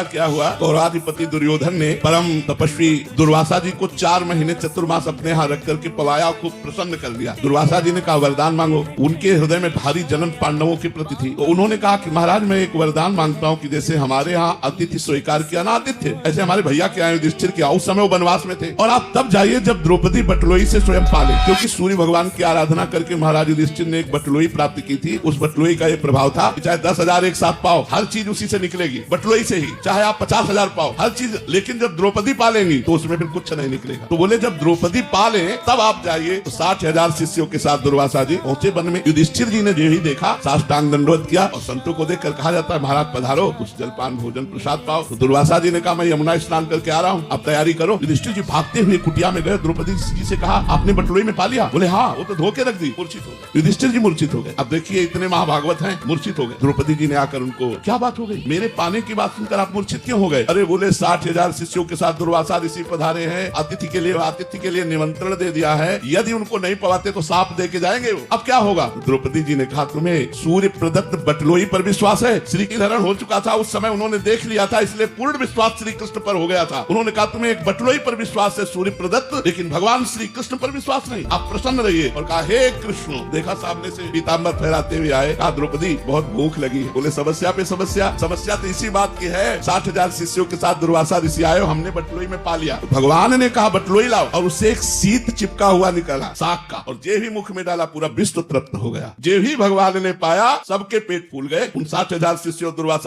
क्या हुआ, कौराधिपति दुर्योधन ने परम तपस्वी दुर्वासा जी को 4 महीने चतुर्मास अपने यहाँ रख करके पवाया, खूब प्रसन्न कर दिया। दुर्वासा जी ने कहा वरदान मांगो। उनके हृदय में भारी जलन पांडवों के प्रति थी, तो उन्होंने कहा कि महाराज मैं एक वरदान मांगता हूँ कि जैसे हमारे यहाँ अतिथि स्वीकार किया ना आतिथ्य, ऐसे हमारे भैया के आए युधिष्ठिर के, उस समय वो वनवास में थे, और आप तब जाइए जब द्रौपदी बटलोई से स्वयं पाले, क्योंकि सूर्य भगवान की आराधना करके महाराज युधिष्ठिर ने एक बटलोई प्राप्त की थी। उस बटलोई का ये प्रभाव था कि चाहे 10,000 एक साथ पाओ, हर चीज उसी से निकलेगी, बटलोई से ही, चाहे आप 50,000 पाओ, हर चीज, लेकिन जब द्रौपदी पालेंगी तो उसमें फिर कुछ नहीं निकलेगा। तो बोले जब द्रौपदी पाले तब आप जाइए। तो 60,000 शिष्यों के साथ दुर्वासा जी पहुंचे वन में। युधिष्ठिर जी ने जो ही देखा साष्टांग दंडवत किया, और संतों को देखकर कहा जाता है महाराज पधारो, कुछ जलपान भोजन प्रसाद पाओ। तो दुर्वासा जी ने कहा मैं यमुना स्नान करके आ रहा हूँ, आप तैयारी करो। युधिष्ठिर जी भागते हुए कुटिया में गए, द्रौपदी जी से कहा आपने बटलोई में पा लिया? बोले हाँ, वो तो धोके रख दी। मूर्छित हो गए युधिष्ठिर जी, मूर्छित हो गए। अब देखिए इतने महाभागवत हैं, मूर्छित हो गए। द्रौपदी जी ने आकर उनको क्या बात हो गई, मेरे पाने की बात सुनकर आप मूर्छित क्यों हो गए? अरे बोले 60,000 शिष्यों के साथ दुर्वासा ऋषि पधारे हैं, आतिथ्य के लिए निमंत्रण दे दिया है, यदि उनको नहीं पवाते तो साप दे के जाएंगे वो, अब क्या होगा? द्रौपदी जी ने कहा तुम्हें सूर्य प्रदत्त बटलोई पर विश्वास है? श्री की धरण हो चुका था उस समय, उन्होंने देख लिया था, इसलिए पूर्ण विश्वास श्री कृष्ण पर हो गया था। उन्होंने कहा तुम्हें एक बटलोई पर विश्वास है सूर्य प्रदत्त, लेकिन भगवान श्री कृष्ण पर विश्वास नहीं, आप प्रसन्न रहिए। और कहा हे कृष्ण, देखा सामने से पीताम्बर फहराते हुए आए। कहा द्रौपदी बहुत भूख लगी है। बोले समस्या पे समस्या, समस्या तो इसी बात की है, 60,000 शिष्यों के साथ दुर्वासा ऋषि आए, हमने बटलोई में पा लिया। तो भगवान ने कहा बटलोई लाओ, और उससे एक शीत चिपका हुआ निकला साग का, और जे ही मुख में डाला पूरा विश्व तृप्त हो गया। जे ही भगवान ने पाया सबके पेट फूल गए। उन 60,000 शिष्यों दुर्वासा